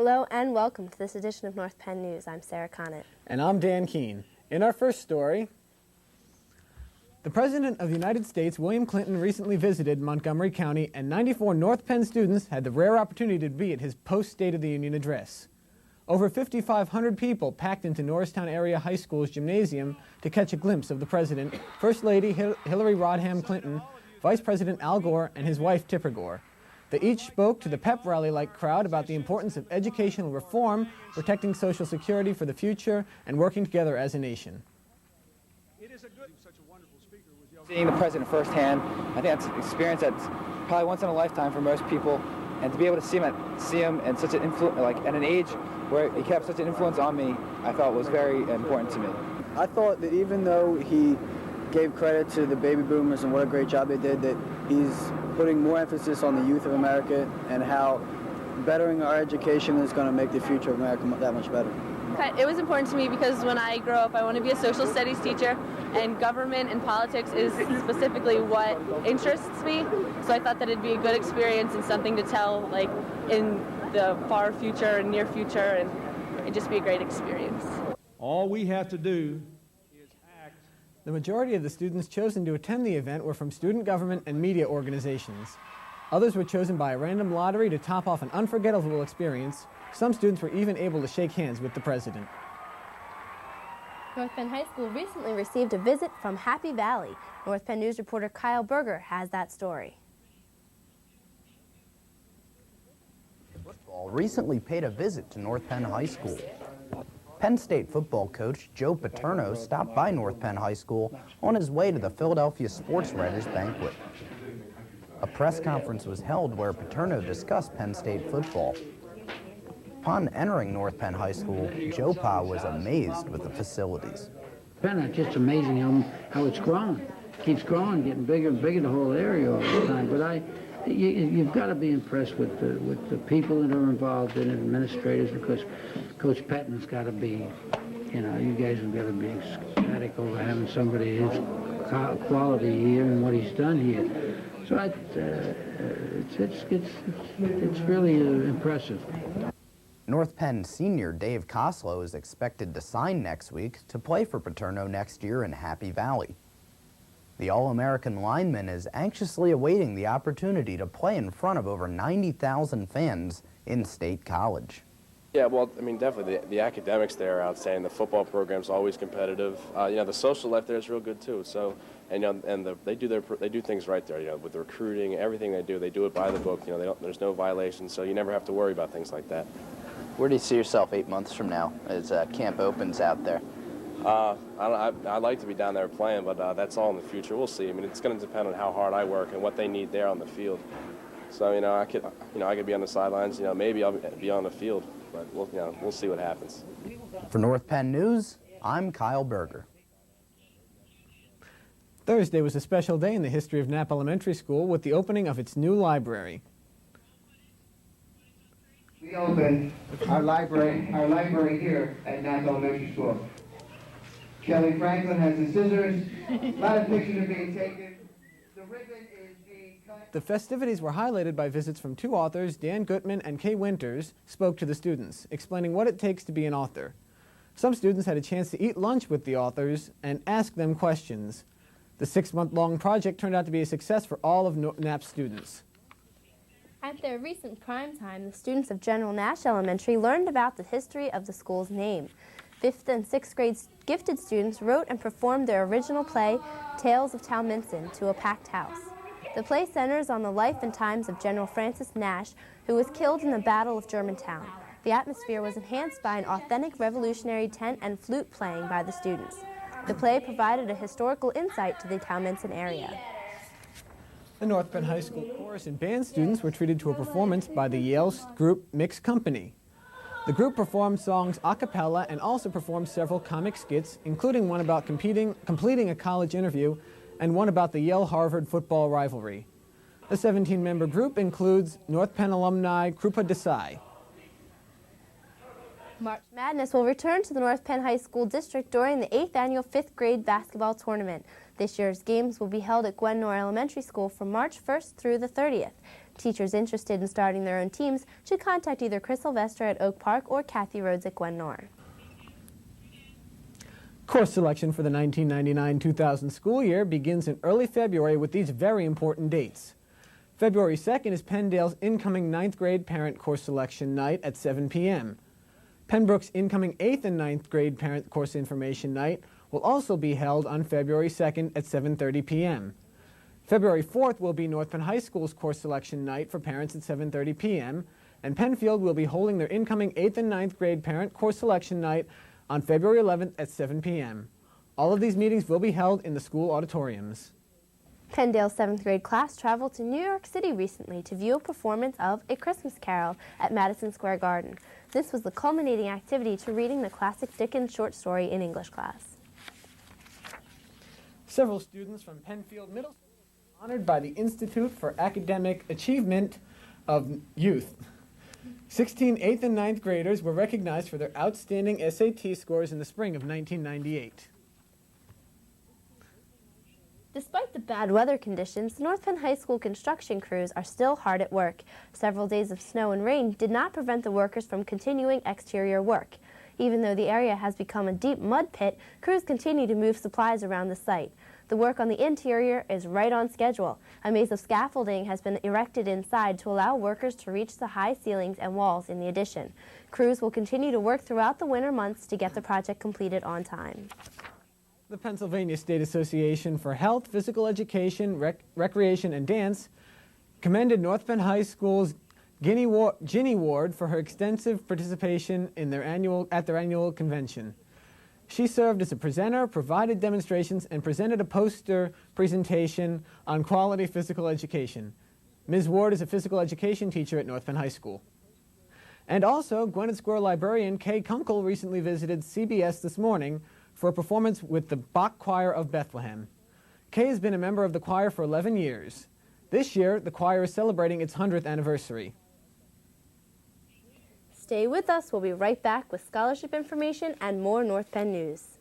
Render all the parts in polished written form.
Hello and welcome to this edition of North Penn News. I'm Sarah Connett. And I'm Dan Keene. In our first story, the President of the United States, William Clinton, recently visited Montgomery County, and 94 North Penn students had the rare opportunity to be at his post-State of the Union address. Over 5,500 people packed into Norristown Area High School's gymnasium to catch a glimpse of the President, First Lady Hillary Rodham Clinton, Vice President Al Gore, and his wife Tipper Gore. They each spoke to the pep rally-like crowd about the importance of educational reform, protecting Social Security for the future, and working together as a nation. Seeing the president firsthand, I think that's an experience that's probably once in a lifetime for most people, and to be able to see him at such an at an age where he kept such an influence on me, I thought was very important to me. I thought that even though he gave credit to the baby boomers and what a great job they did, that he's putting more emphasis on the youth of America and how bettering our education is going to make the future of America that much better. It was important to me because when I grow up, I want to be a social studies teacher, and government and politics is specifically what interests me. So I thought that it'd be a good experience and something to tell, like, in the far future and near future, and it'd just be a great experience. All we have to do is act. The majority of the students chosen to attend the event were from student government and media organizations. Others were chosen by a random lottery to top off an unforgettable experience. Some students were even able to shake hands with the president. North Penn High School recently received a visit from Happy Valley. North Penn News reporter Kyle Berger has that story. Football recently paid a visit to North Penn High School. Penn State football coach Joe Paterno stopped by North Penn High School on his way to the Philadelphia Sports Writers Banquet. A press conference was held where Paterno discussed Penn State football. Upon entering North Penn High School, Joe Pa was amazed with the facilities. Penn, it's just amazing how it's grown. It keeps growing, getting bigger and bigger, the whole area all the time. But you've got to be impressed with the people that are involved in it, administrators, because Coach Pettin's got to be, you guys have got to be ecstatic over having somebody his quality here and what he's done here. So it's really impressive. North Penn senior Dave Koslow is expected to sign next week to play for Paterno next year in Happy Valley. The All-American lineman is anxiously awaiting the opportunity to play in front of over 90,000 fans in State College. Yeah, well, I mean, definitely the academics there are outstanding. The football program's always competitive. The social life there is real good too. So, they do things right there. With the recruiting, everything they do it by the book. There's no violations, so you never have to worry about things like that. Where do you see yourself 8 months from now as camp opens out there? I'd like to be down there playing, but that's all in the future. We'll see. I mean, it's going to depend on how hard I work and what they need there on the field. So, I could be on the sidelines. Maybe I'll be on the field, but we'll see what happens. For North Penn News, I'm Kyle Berger. Thursday was a special day in the history of Knapp Elementary School with the opening of its new library. We opened our library here at Knapp Elementary School. Kelly Franklin has the scissors. A lot of pictures are being taken. The ribbon is being cut. The festivities were highlighted by visits from two authors. Dan Gutman and Kay Winters spoke to the students, explaining what it takes to be an author. Some students had a chance to eat lunch with the authors and ask them questions. The 6-month-long project turned out to be a success for all of Knapp's students. At their recent prime time, the students of General Nash Elementary learned about the history of the school's name. 5th and 6th grade gifted students wrote and performed their original play, Tales of Talminson, to a packed house. The play centers on the life and times of General Francis Nash, who was killed in the Battle of Germantown. The atmosphere was enhanced by an authentic revolutionary tent and flute playing by the students. The play provided a historical insight to the Talminson area. The North Penn High School chorus and band students were treated to a performance by the Yale group Mixed Company. The group performed songs a cappella and also performed several comic skits, including one about completing a college interview and one about the Yale-Harvard football rivalry. The 17-member group includes North Penn alumni Krupa Desai. March Madness will return to the North Penn High School District during the 8th annual 5th grade basketball tournament. This year's games will be held at Gwen Norr Elementary School from March 1st through the 30th. Teachers interested in starting their own teams should contact either Chris Sylvester at Oak Park or Kathy Rhodes at Gwen Norr. Course selection for the 1999-2000 school year begins in early February with these very important dates. February 2nd is Penndale's incoming 9th grade parent course selection night at 7 p.m. Pembroke's incoming 8th and 9th grade parent course information night will also be held on February 2nd at 7:30 p.m. February 4th will be North Penn High School's course selection night for parents at 7:30 p.m. and Penfield will be holding their incoming 8th and 9th grade parent course selection night on February 11th at 7 p.m. All of these meetings will be held in the school auditoriums. Penndale's 7th grade class traveled to New York City recently to view a performance of A Christmas Carol at Madison Square Garden. This was the culminating activity to reading the classic Dickens short story in English class. Several students from Penfield Middle School were honored by the Institute for Academic Achievement of Youth. 16 8th and 9th graders were recognized for their outstanding SAT scores in the spring of 1998. Despite the bad weather conditions, North Penn High School construction crews are still hard at work. Several days of snow and rain did not prevent the workers from continuing exterior work. Even though the area has become a deep mud pit, crews continue to move supplies around the site. The work on the interior is right on schedule. A maze of scaffolding has been erected inside to allow workers to reach the high ceilings and walls in the addition. Crews will continue to work throughout the winter months to get the project completed on time. The Pennsylvania State Association for Health, Physical Education, Recreation, and Dance commended North Penn High School's Ginny Ward for her extensive participation in their annual convention. She served as a presenter, provided demonstrations, and presented a poster presentation on quality physical education. Ms. Ward is a physical education teacher at North Penn High School. And also, Gwinnett Square librarian Kay Kunkel recently visited CBS this morning for a performance with the Bach Choir of Bethlehem. Kay has been a member of the choir for 11 years. This year, the choir is celebrating its 100th anniversary. Stay with us. We'll be right back with scholarship information and more North Penn news.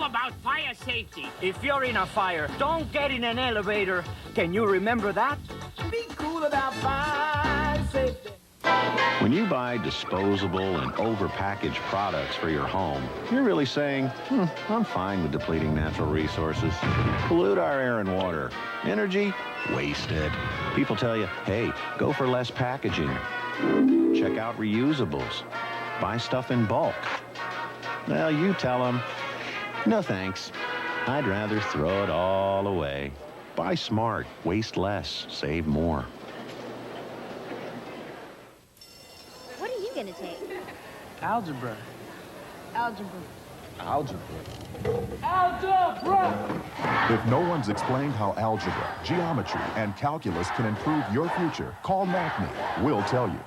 About fire safety. If you're in a fire, don't get in an elevator. Can you remember that? Be cool about fire safety. When you buy disposable and overpackaged products for your home, you're really saying, I'm fine with depleting natural resources. Pollute our air and water. Energy? Wasted. People tell you, hey, go for less packaging. Check out reusables. Buy stuff in bulk. Well, you tell them, no thanks. I'd rather throw it all away. Buy smart, waste less, save more. What are you going to take? Algebra. Algebra. Algebra. Algebra! If no one's explained how algebra, geometry, and calculus can improve your future, call NACME. We'll tell you.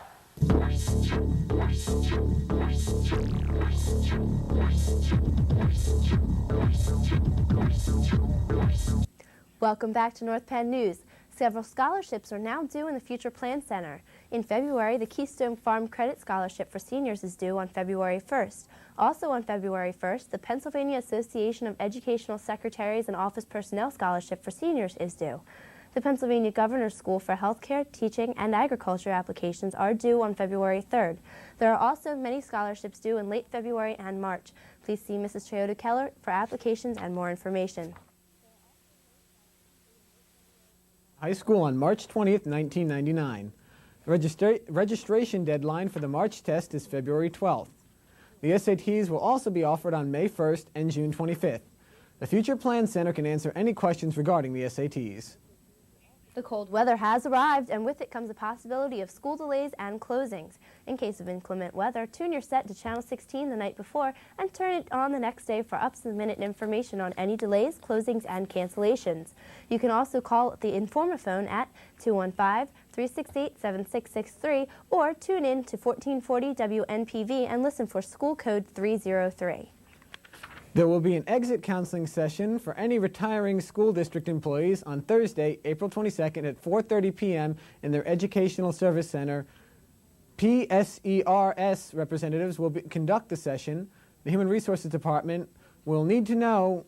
Welcome back to North Penn News. Several scholarships are now due in the Future Plan Center. In February, the Keystone Farm Credit Scholarship for seniors is due on February 1st. Also on February 1st, the Pennsylvania Association of Educational Secretaries and Office Personnel Scholarship for seniors is due. The Pennsylvania Governor's School for Healthcare, Teaching, and Agriculture applications are due on February 3rd. There are also many scholarships due in late February and March. Please see Mrs. Toyota Keller for applications and more information. High School on March 20th, 1999. The registration deadline for the March test is February 12th. The SATs will also be offered on May 1st and June 25th. The Future Plan Center can answer any questions regarding the SATs. The cold weather has arrived, and with it comes a possibility of school delays and closings. In case of inclement weather, tune your set to Channel 16 the night before and turn it on the next day for up-to-the-minute information on any delays, closings, and cancellations. You can also call the Informaphone at 215-368-7663 or tune in to 1440 WNPV and listen for school code 303. There will be an exit counseling session for any retiring school district employees on Thursday, April 22nd at 4:30 p.m. in their Educational Service Center. PSERS representatives will conduct the session. The Human Resources Department will need to know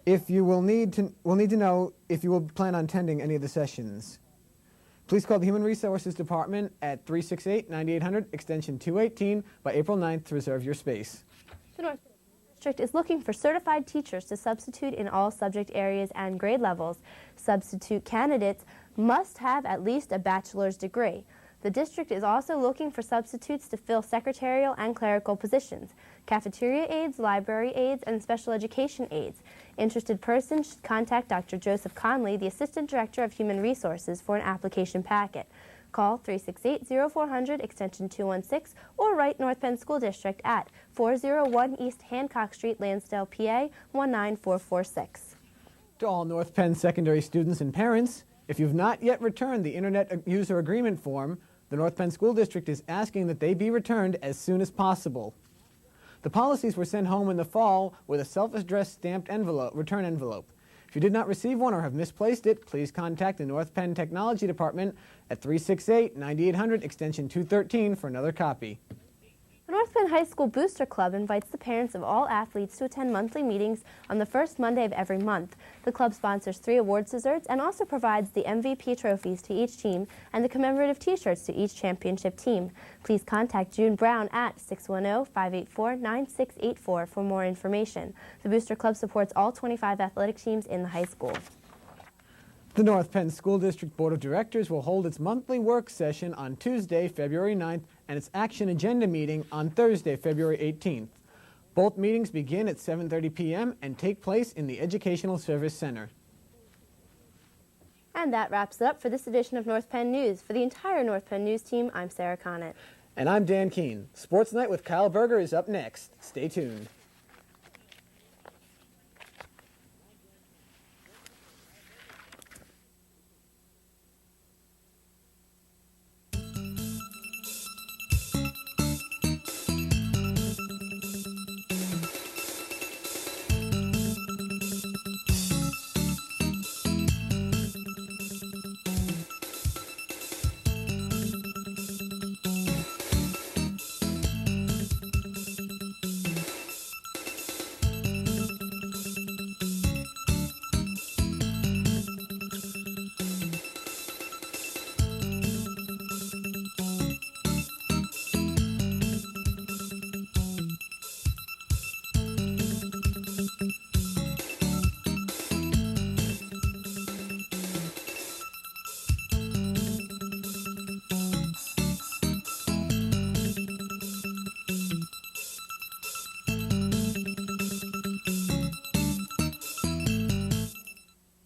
if you will plan on attending any of the sessions. Please call the Human Resources Department at 368-9800 extension 218 by April 9th to reserve your space. The North District is looking for certified teachers to substitute in all subject areas and grade levels. Substitute candidates must have at least a bachelor's degree. The district is also looking for substitutes to fill secretarial and clerical positions, cafeteria aides, library aides, and special education aides. Interested persons should contact Dr. Joseph Conley, the Assistant Director of Human Resources, for an application packet. Call 368-0400 extension 216 or write North Penn School District at 401 East Hancock Street, Lansdale, PA 19446. To all North Penn secondary students and parents, if you've not yet returned the Internet User Agreement form, the North Penn School District is asking that they be returned as soon as possible. The policies were sent home in the fall with a self-addressed stamped return envelope. If you did not receive one or have misplaced it, please contact the North Penn Technology Department at 368-9800 extension 213 for another copy. The North Penn High School Booster Club invites the parents of all athletes to attend monthly meetings on the first Monday of every month. The club sponsors 3 awards desserts and also provides the MVP trophies to each team and the commemorative t-shirts to each championship team. Please contact June Brown at 610-584-9684 for more information. The Booster Club supports all 25 athletic teams in the high school. The North Penn School District Board of Directors will hold its monthly work session on Tuesday, February 9th, and its action agenda meeting on Thursday, February 18th. Both meetings begin at 7:30 p.m. and take place in the Educational Service Center. And that wraps it up for this edition of North Penn News. For the entire North Penn News team, I'm Sarah Connett. And I'm Dan Keene. Sports Night with Kyle Berger is up next. Stay tuned.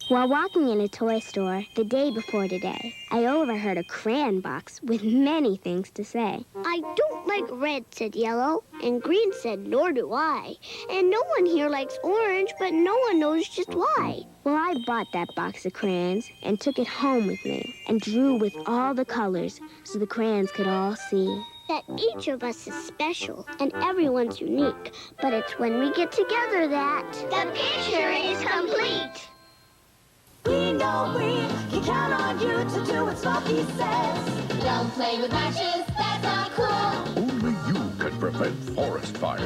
While walking in a toy store the day before today, I overheard a crayon box with many things to say. I don't like red, said Yellow, and Green said, nor do I. And no one here likes orange, but no one knows just why. Well, I bought that box of crayons and took it home with me and drew with all the colors so the crayons could all see. That each of us is special and everyone's unique, but it's when we get together that the picture is complete. We know we can count on you to do what Smoky says. Don't play with matches, that's not cool. Only you can prevent forest fires.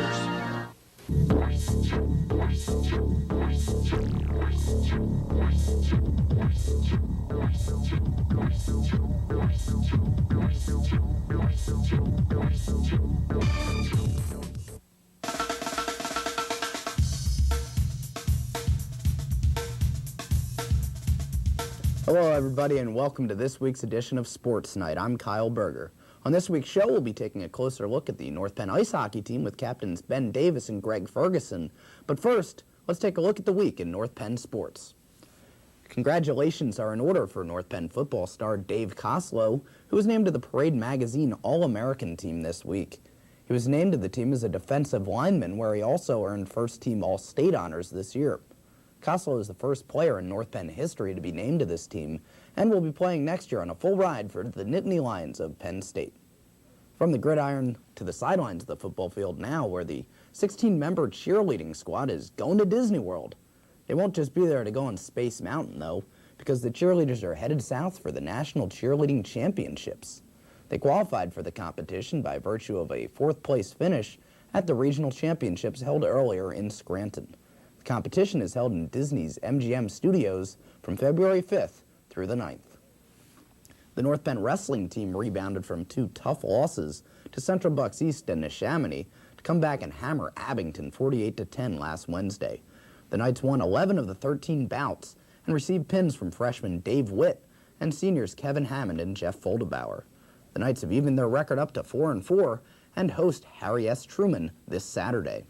Hello everybody and welcome to this week's edition of Sports Night. I'm Kyle Berger. On this week's show we'll be taking a closer look at the North Penn ice hockey team with captains Ben Davis and Greg Ferguson. But first, let's take a look at the week in North Penn sports. Congratulations are in order for North Penn football star Dave Koslow, who was named to the Parade Magazine All-American team this week. He was named to the team as a defensive lineman, where he also earned first-team All-State honors this year. Koslow is the first player in North Penn history to be named to this team and will be playing next year on a full ride for the Nittany Lions of Penn State. From the gridiron to the sidelines of the football field now, where the 16-member cheerleading squad is going to Disney World. They won't just be there to go on Space Mountain, though, because the cheerleaders are headed south for the National Cheerleading Championships. They qualified for the competition by virtue of a fourth-place finish at the regional championships held earlier in Scranton. The competition is held in Disney's MGM Studios from February 5th through the 9th. The North Penn wrestling team rebounded from 2 tough losses to Central Bucks East and Neshaminy to come back and hammer Abington 48-10 last Wednesday. The Knights won 11 of the 13 bouts and received pins from freshmen Dave Witt and seniors Kevin Hammond and Jeff Foldebauer. The Knights have evened their record up to 4-4 and host Harry S. Truman this Saturday.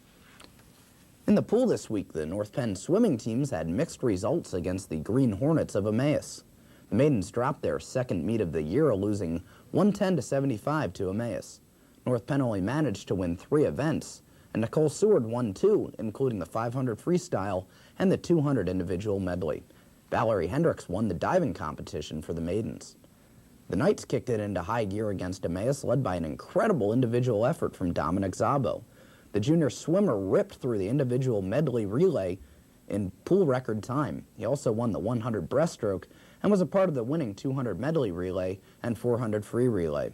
In the pool this week, the North Penn swimming teams had mixed results against the Green Hornets of Emmaus. The Maidens dropped their second meet of the year, losing 110-75 to Emmaus. North Penn only managed to win 3 events, and Nicole Seward won 2, including the 500 freestyle and the 200 individual medley. Valerie Hendricks won the diving competition for the Maidens. The Knights kicked it into high gear against Emmaus, led by an incredible individual effort from Dominic Szabo. The junior swimmer ripped through the individual medley relay in pool record time. He also won the 100 breaststroke and was a part of the winning 200 medley relay and 400 free relay.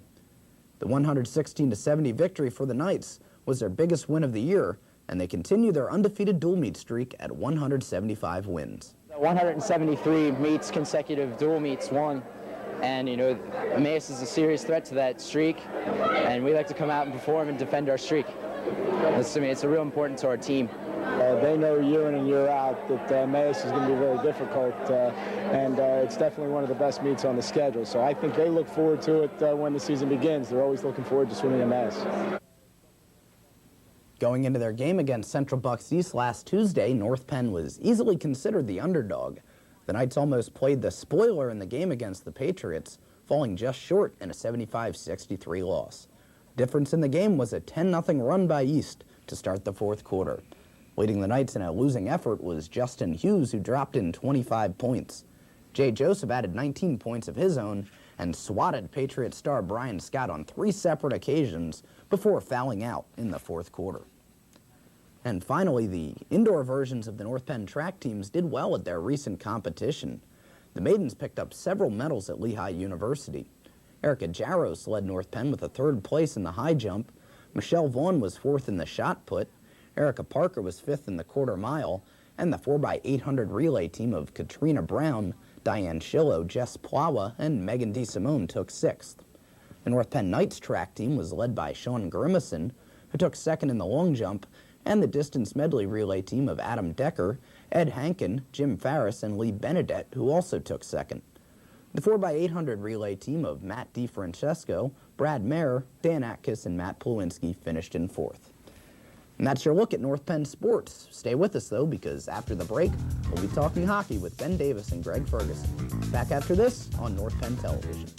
The 116-70 victory for the Knights was their biggest win of the year, and they continue their undefeated dual meet streak at 175 wins. 173 meets, consecutive dual meets won, and Emmaus is a serious threat to that streak, and we like to come out and perform and defend our streak. It's a real important to our team. They know year in and year out that Emmaus is going to be very difficult, and it's definitely one of the best meets on the schedule. So I think they look forward to it when the season begins. They're always looking forward to swimming Emmaus. Going into their game against Central Bucks East last Tuesday, North Penn was easily considered the underdog. The Knights almost played the spoiler in the game against the Patriots, falling just short in a 75-63 loss. Difference in the game was a 10-0 run by East to start the fourth quarter. Leading the Knights in a losing effort was Justin Hughes, who dropped in 25 points. Jay Joseph added 19 points of his own and swatted Patriot star Brian Scott on 3 separate occasions before fouling out in the fourth quarter. And finally, the indoor versions of the North Penn track teams did well at their recent competition. The Maidens picked up several medals at Lehigh University. Erica Jaros led North Penn with a 3rd place in the high jump. Michelle Vaughn was 4th in the shot put. Erica Parker was 5th in the quarter mile. And the 4x800 relay team of Katrina Brown, Diane Schillo, Jess Plawa, and Megan DeSimone took 6th. The North Penn Knights track team was led by Sean Grimison, who took 2nd in the long jump, and the distance medley relay team of Adam Decker, Ed Hankin, Jim Farris, and Lee Benedette, who also took 2nd. The 4x800 relay team of Matt DiFrancesco, Brad Mayer, Dan Atkiss, and Matt Plewinski finished in 4th. And that's your look at North Penn sports. Stay with us, though, because after the break, we'll be talking hockey with Ben Davis and Greg Ferguson. Back after this on North Penn Television.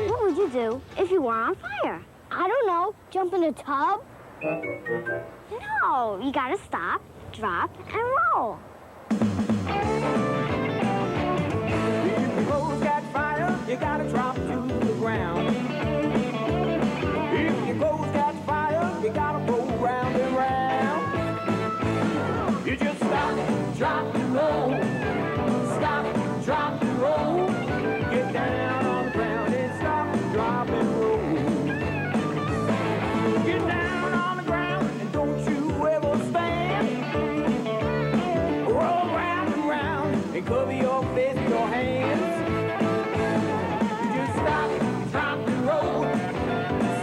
What would you do if you were on fire? I don't know. Jump in a tub? No, you gotta stop, drop, and roll. If your clothes got fire, you gotta drop to the ground. If your clothes got fire, you gotta roll round and round. You just stop, drop, and roll. Stop, drop, and roll. Get down on the ground and stop, drop, and roll. Get down on the ground and don't you ever stand. Roll round and round and cover your face with your hands. You just stop, drop, and roll.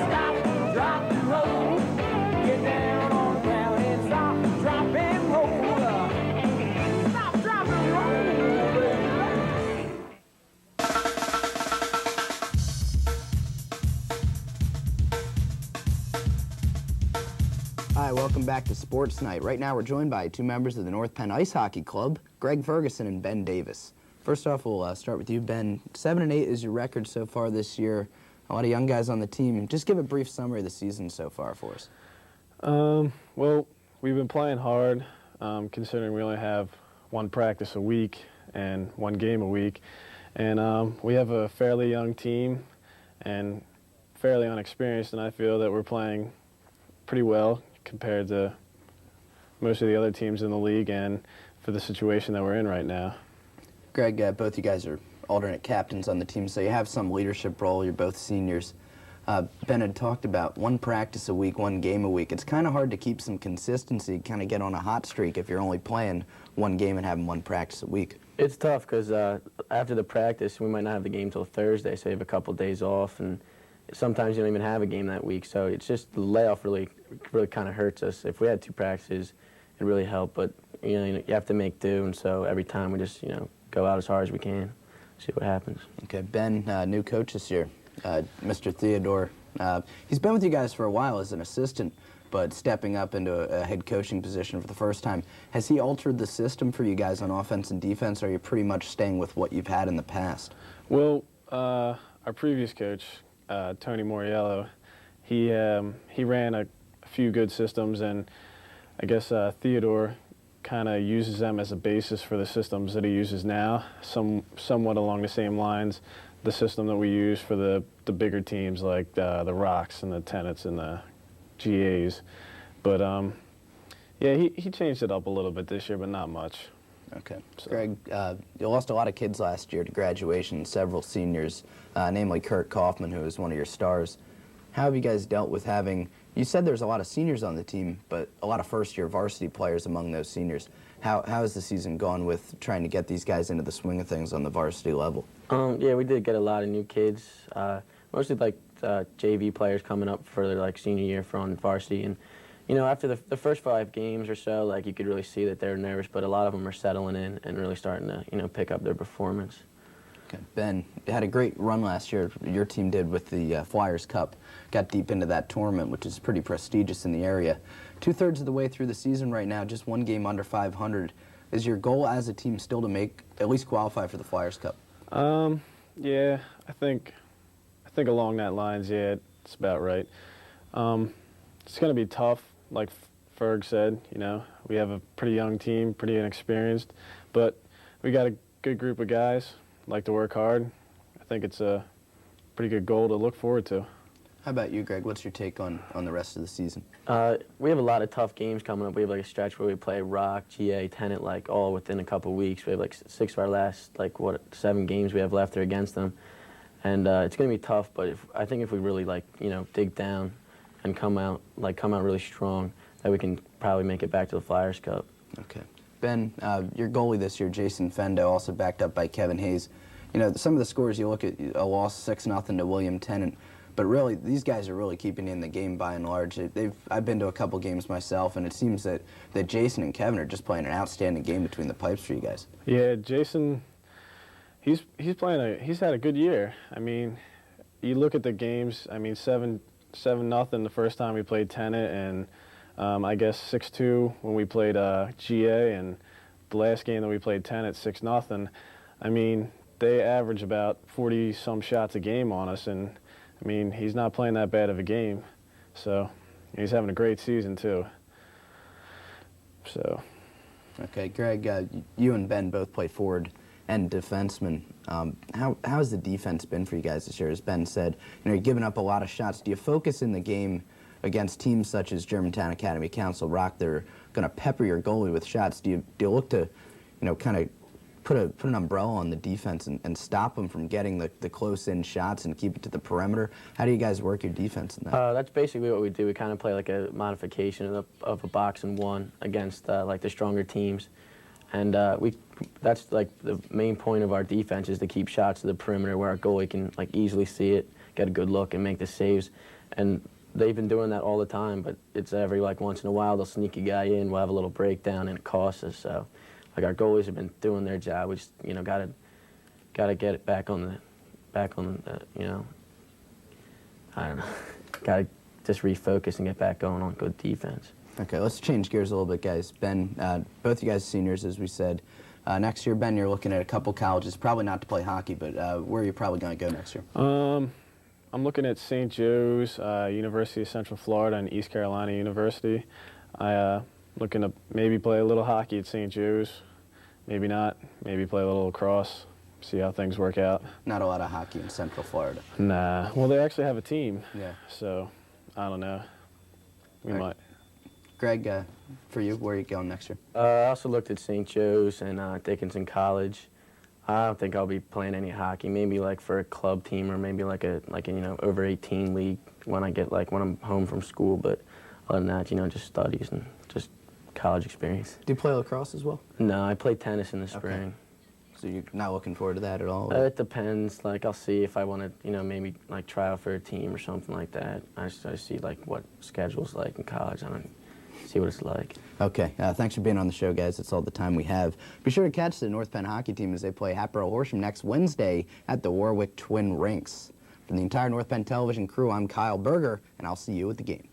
Stop, drop, and roll. Get down on the ground and stop, drop, and roll. Stop, drop, and roll, baby. Hi, welcome back to Sports Night. Right now we're joined by 2 members of the North Penn Ice Hockey Club, Greg Ferguson and Ben Davis. First off, we'll start with you, Ben. 7-8 is your record so far this year. A lot of young guys on the team. Just give a brief summary of the season so far for us. Well, we've been playing hard, considering we only have one practice a week and one game a week. And we have a fairly young team and fairly unexperienced, and I feel that we're playing pretty well compared to most of the other teams in the league and for the situation that we're in right now. Greg, both you guys are alternate captains on the team, so you have some leadership role. You're both seniors. Ben had talked about one practice a week, one game a week. It's kind of hard to keep some consistency, kind of get on a hot streak if you're only playing one game and having one practice a week. It's tough because after the practice, we might not have the game till Thursday, so you have a couple days off, and sometimes you don't even have a game that week. So it's just the layoff really kind of hurts us. If we had two practices, it'd really help, but you have to make do, and so every time we just go out as hard as we can, see what happens. Okay, Ben, new coach this year, Mr. Theodore. He's been with you guys for a while as an assistant, but stepping up into a head coaching position for the first time. Has he altered the system for you guys on offense and defense, or are you pretty much staying with what you've had in the past? Well, our previous coach, Tony Moriello, he ran a few good systems, and I guess Theodore kind of uses them as a basis for the systems that he uses now, somewhat along the same lines, the system that we use for the bigger teams like the Rocks and the Tenets and the GAs. But yeah, he changed it up a little bit this year, but not much. Okay. So. Greg, you lost a lot of kids last year to graduation, several seniors, namely Kurt Kaufman, who was one of your stars. How have you guys dealt with having, you said there's a lot of seniors on the team, but a lot of first-year varsity players among those seniors. How has the season gone with trying to get these guys into the swing of things on the varsity level? Yeah, we did get a lot of new kids, mostly like JV players coming up for their senior year on varsity. And after the first 5 games or so, you could really see that they're nervous, but a lot of them are settling in and really starting to pick up their performance. Okay. Ben, you had a great run last year, your team did, with the Flyers Cup. Got deep into that tournament, which is pretty prestigious in the area. 2/3 of the way through the season right now, just one game under 500. Is your goal as a team still to at least qualify for the Flyers Cup? Yeah, I think along that lines, yeah, it's about right. It's going to be tough, like Ferg said. We have a pretty young team, pretty inexperienced, but we got a good group of guys. Like to work hard. I think it's a pretty good goal to look forward to. How about you, Greg? What's your take on the rest of the season? We have a lot of tough games coming up. We have a stretch where we play Rock, GA, Tenet, all within a couple weeks. We have 6 of our last 7 games we have left are against them, and it's going to be tough. But I think if we really dig down and come out really strong, that we can probably make it back to the Flyers Cup. Okay. Ben, your goalie this year, Jason Fendo, also backed up by Kevin Hayes. Some of the scores you look at, a loss 6-0 to William Tennant, but really these guys are really keeping in the game by and large. I've been to a couple games myself, and it seems that Jason and Kevin are just playing an outstanding game between the pipes for you guys. Yeah, Jason, he's had a good year. I mean, you look at the games. I mean, 7-0 the first time we played Tennant, and I guess 6-2 when we played GA, and the last game that we played Tenet, 6-0. I mean, they average about 40-some shots a game on us, and I mean, he's not playing that bad of a game. So he's having a great season too. So. Okay, Greg, you and Ben both play forward and defenseman. How has the defense been for you guys this year? As Ben said, you're giving up a lot of shots. Do you focus in the game against teams such as Germantown Academy, Council Rock? They're going to pepper your goalie with shots. Do you look to, kind of put an umbrella on the defense and stop them from getting the close-in shots and keep it to the perimeter? How do you guys work your defense in that? That's basically what we do. We kind of play a modification of a box and one against the stronger teams, and that's the main point of our defense is to keep shots to the perimeter where our goalie can easily see it, get a good look, and make the saves. And they've been doing that all the time, but it's every once in a while they'll sneak a guy in, we'll have a little breakdown, and it costs us. So our goalies have been doing their job. We just gotta get it back on the I don't know, gotta just refocus and get back going on good defense. Okay, let's change gears a little bit, guys. Ben, both you guys seniors, as we said. Next year, Ben, you're looking at a couple colleges, probably not to play hockey, but where are you probably going to go next year? I'm looking at St. Joe's, University of Central Florida, and East Carolina University. Looking to maybe play a little hockey at St. Joe's, maybe not, maybe play a little lacrosse, see how things work out. Not a lot of hockey in Central Florida. Nah, well, they actually have a team. Yeah. So, I don't know. We might. Greg, for you, where are you going next year? I also looked at St. Joe's and Dickinson College. I don't think I'll be playing any hockey. Maybe like for a club team or maybe like a over 18 league when I'm home from school. But other than that, just studies and just college experience. Do you play lacrosse as well? No, I play tennis in the spring. So you're not looking forward to that at all? It depends. Like I'll see if I want to, maybe like try out for a team or something like that. I see like what schedule's like in college. I don't see what it's like. Okay, thanks for being on the show, guys. That's all the time we have. Be sure to catch the North Penn hockey team as they play Hatboro Horsham next Wednesday at the Warwick Twin Rinks. From the entire North Penn television crew, I'm Kyle Berger, and I'll see you at the game.